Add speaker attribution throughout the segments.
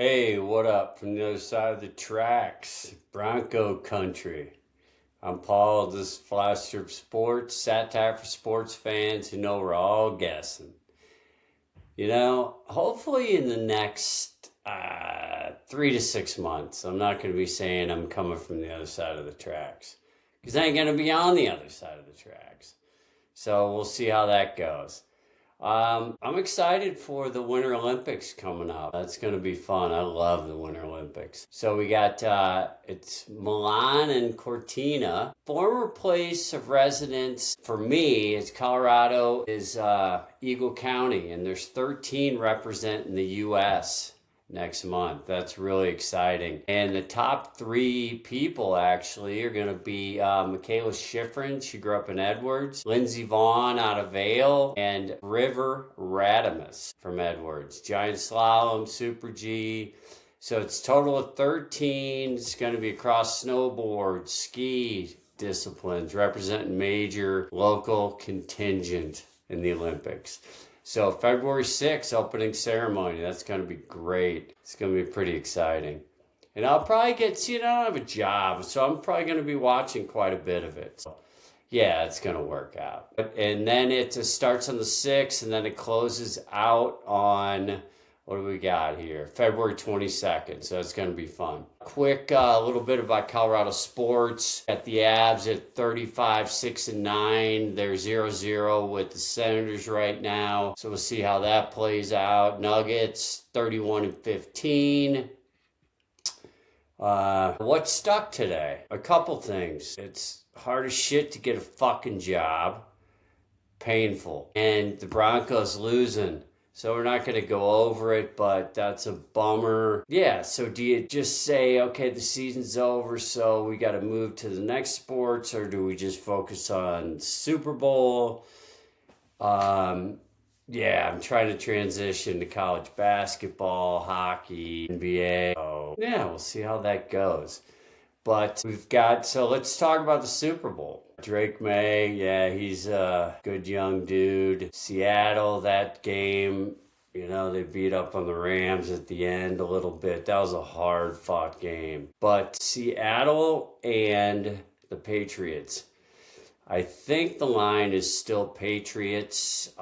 Speaker 1: Hey, what up from the other side of the tracks? Bronco country. I'm Paul. This is Flystrip Sports, satire for sports fans who know we're all guessing. Hopefully in the next 3 to 6 months, I'm not going to be saying I'm coming from the other side of the tracks because I ain't going to be on the other side of the tracks. So we'll see how that goes. I'm excited for the Winter Olympics coming up. That's going to be fun. I love the Winter Olympics. So we got, it's Milan and Cortina. Former place of residence for me is Colorado is Eagle County, and there's 13 representing the U.S. next month. That's really exciting. And the top three people actually are going to be Michaela Schifrin. She grew up in Edwards. Lindsey Vaughn out of Vail. And River Radamus from Edwards. Giant slalom, super G. So it's total of 13. It's going to be across snowboard, ski disciplines, representing major local contingent in the Olympics. So February 6th, opening ceremony. That's going to be great. It's going to be pretty exciting. And I'll probably get, I don't have a job, so I'm probably going to be watching quite a bit of it. So yeah, it's going to work out. And then it starts on the 6th, and then it closes out on, what do we got here? February 22nd, so it's going to be fun. Quick little bit about Colorado sports. At the Avs at 35-6-9. They're 0-0 with the Senators right now, so we'll see how that plays out. Nuggets 31-15. What stuck today? A couple things. It's hard as shit to get a fucking job. Painful. And the Broncos losing. So we're not going to go over it, but that's a bummer. Yeah, so do you just say, okay, the season's over, so we got to move to the next sports, or do we just focus on Super Bowl? Yeah, I'm trying to transition to college basketball, hockey, NBA. So yeah, we'll see how that goes. But so let's talk about the Super Bowl. Drake May, yeah, he's a good young dude. Seattle, that game, they beat up on the Rams at the end a little bit. That was a hard-fought game. But Seattle and the Patriots, I think the line is still Patriots.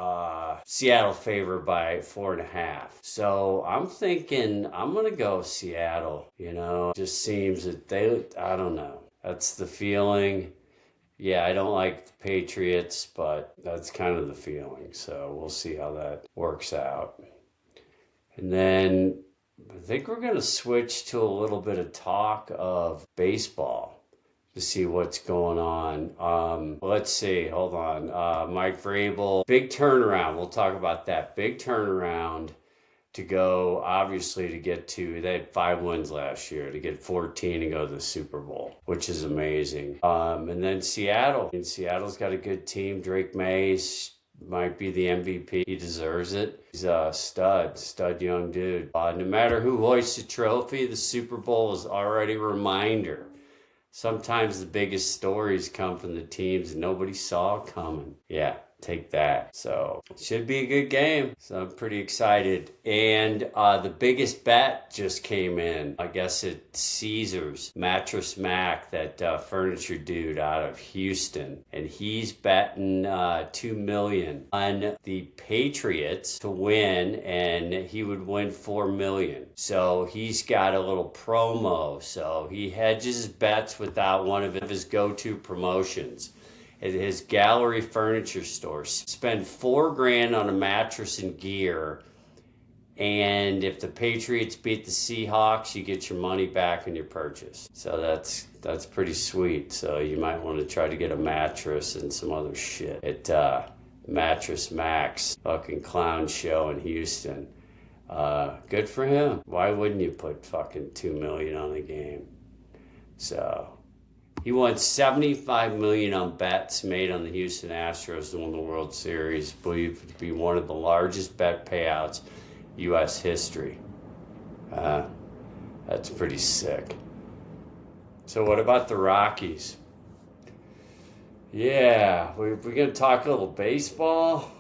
Speaker 1: Seattle favored by 4.5. So I'm thinking I'm going to go Seattle. Just seems that I don't know. That's the feeling. Yeah, I don't like the Patriots, but that's kind of the feeling. So we'll see how that works out. And then I think we're going to switch to a little bit of talk of baseball to see what's going on. Let's see. Hold on. Mike Vrabel, big turnaround. We'll talk about that. Big turnaround to go, obviously, to get to, they had 5 wins last year, to get 14 and go to the Super Bowl, which is amazing. And then Seattle. Seattle's got a good team. Drake May might be the MVP. He deserves it. He's a stud young dude. No matter who hoists the trophy, the Super Bowl is already a reminder. Sometimes the biggest stories come from the teams nobody saw coming. Yeah. Take that. So it should be a good game. So I'm pretty excited. And the biggest bet just came in. I guess it's Caesars, Mattress Mac, that furniture dude out of Houston. And he's betting $2 million on the Patriots to win, and he would win $4 million. So he's got a little promo. So he hedges his bets without one of his go-to promotions. At his gallery furniture store. Spend $4,000 on a mattress and gear, and if the Patriots beat the Seahawks, you get your money back on your purchase. So that's pretty sweet. So you might want to try to get a mattress and some other shit at Mattress Max, fucking clown show in Houston. Good for him. Why wouldn't you put fucking $2 million on the game? So he won $75 million on bets made on the Houston Astros to win the World Series, believed to be one of the largest bet payouts in U.S. history. That's pretty sick. So what about the Rockies? Yeah, we're going to talk a little baseball?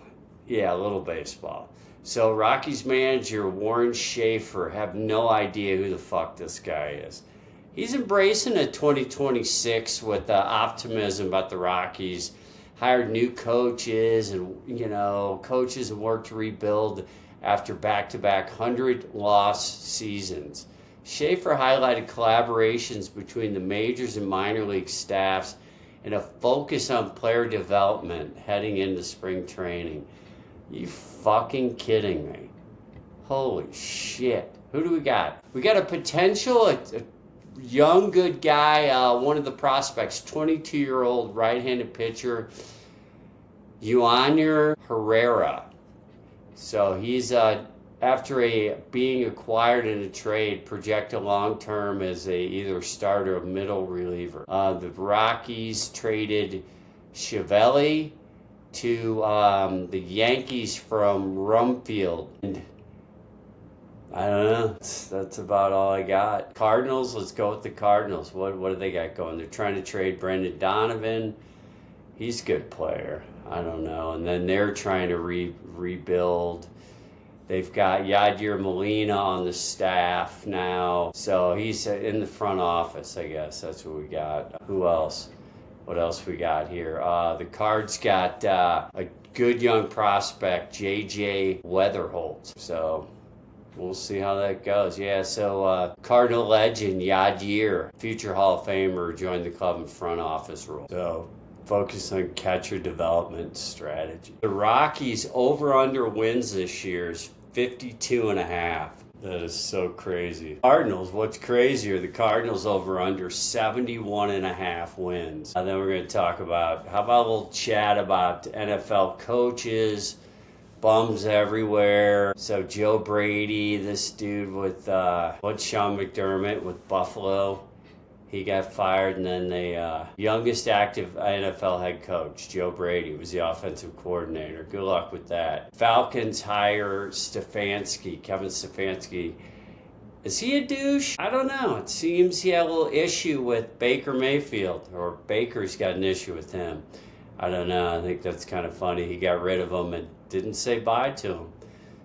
Speaker 1: Yeah, a little baseball. So Rockies manager Warren Schaefer, have no idea who the fuck this guy is. He's embracing a 2026 with optimism about the Rockies. Hired new coaches and, coaches and worked to rebuild after back-to-back 100-loss seasons. Schaefer highlighted collaborations between the majors and minor league staffs and a focus on player development heading into spring training. You fucking kidding me? Holy shit. Who do we got? We got a potential, a young, good guy, one of the prospects, 22-year-old right-handed pitcher, Yuanir Herrera. So he's, after being acquired in a trade, projected long-term as either starter or middle reliever. The Rockies traded Chiavelli to the Yankees from Rumfield. And I don't know. That's about all I got. Cardinals, let's go with the Cardinals. What do they got going? They're trying to trade Brendan Donovan. He's a good player. I don't know. And then they're trying to rebuild. They've got Yadier Molina on the staff now. So he's in the front office, I guess. That's what we got. Who else? What else we got here? The Cards got a good young prospect, J.J. Weatherholt. So we'll see how that goes. Yeah, so Cardinal legend Yadier, future Hall of Famer, joined the club in front office role. So focus on catcher development strategy. The Rockies over-under wins this year is 52.5. That is so crazy. Cardinals, what's crazier? The Cardinals over-under 71.5 wins. And then we're going to talk about, how about a little chat about NFL coaches, bums everywhere. So Joe Brady, this dude with, what's Sean McDermott with Buffalo? He got fired, and then the youngest active NFL head coach, Joe Brady, was the offensive coordinator. Good luck with that. Falcons hire Kevin Stefanski. Is he a douche? I don't know. It seems he had a little issue with Baker Mayfield, or Baker's got an issue with him. I don't know. I think that's kind of funny. He got rid of him and didn't say bye to him.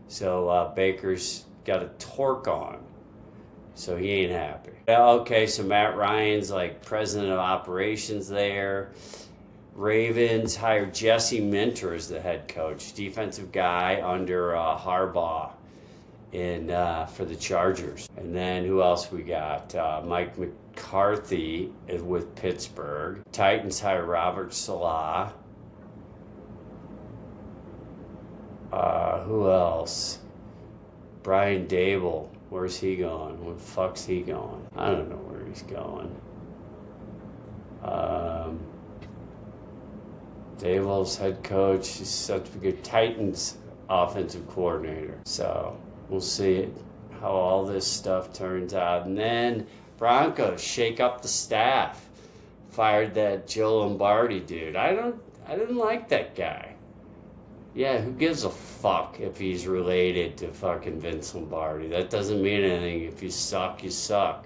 Speaker 1: So Baker's got a torque on. So he ain't happy. Okay, so Matt Ryan's like president of operations there. Ravens hired Jesse Minter as the head coach, defensive guy under Harbaugh for the Chargers. And then who else we got? Mike McCarthy with Pittsburgh. Titans hire Robert Salah. Who else? Brian Dable. Where's he going? Where the fuck's he going? I don't know where he's going. Dable's head coach. He's such a good Titans offensive coordinator. So we'll see how all this stuff turns out. And then Broncos shake up the staff. Fired that Joe Lombardi dude. I didn't like that guy. Yeah, who gives a fuck if he's related to fucking Vince Lombardi? That doesn't mean anything. If you suck, you suck.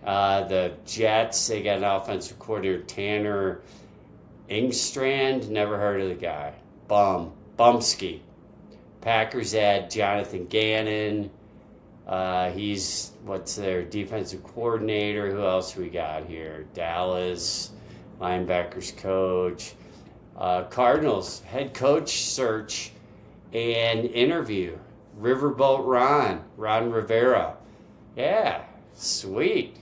Speaker 1: The Jets, they got an offensive coordinator, Tanner Engstrand. Never heard of the guy. Bumsky. Packers add Jonathan Gannon. He's, their defensive coordinator? Who else we got here? Dallas, linebackers coach. Cardinals head coach search and interview. Riverboat Ron Rivera. Yeah, sweet.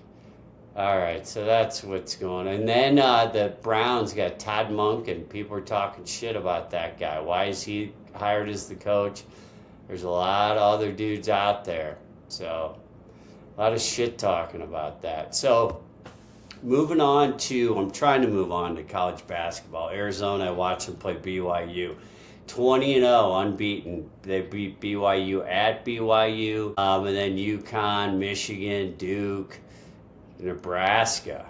Speaker 1: All right, so that's what's going on. And then the Browns got Todd Monken. People are talking shit about that guy. Why is he hired as the coach? There's a lot of other dudes out there. So a lot of shit talking about that. So I'm trying to move on to college basketball. Arizona, I watched them play BYU. 20-0, unbeaten. They beat BYU at BYU. And then UConn, Michigan, Duke, Nebraska.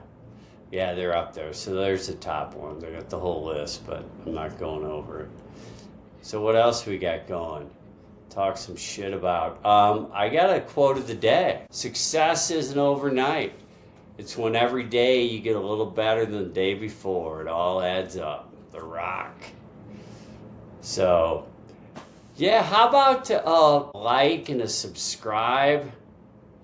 Speaker 1: Yeah, they're up there. So there's the top ones. I got the whole list, but I'm not going over it. So what else we got going? Talk some shit about. I got a quote of the day. Success isn't overnight. It's when every day you get a little better than the day before. It all adds up. The Rock. So, Yeah, how about a like and a subscribe?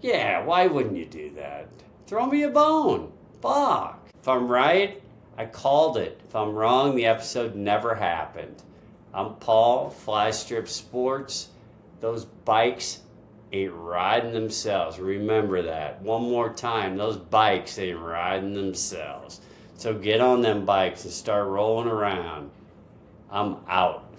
Speaker 1: Yeah, why wouldn't you do that? Throw me a bone. Fuck. If I'm right, I called it. If I'm wrong, the episode never happened. I'm Paul, Flystrip Sports. Those bikes ain't riding themselves. Remember that. One more time, those bikes ain't riding themselves. So get on them bikes and start rolling around. I'm out.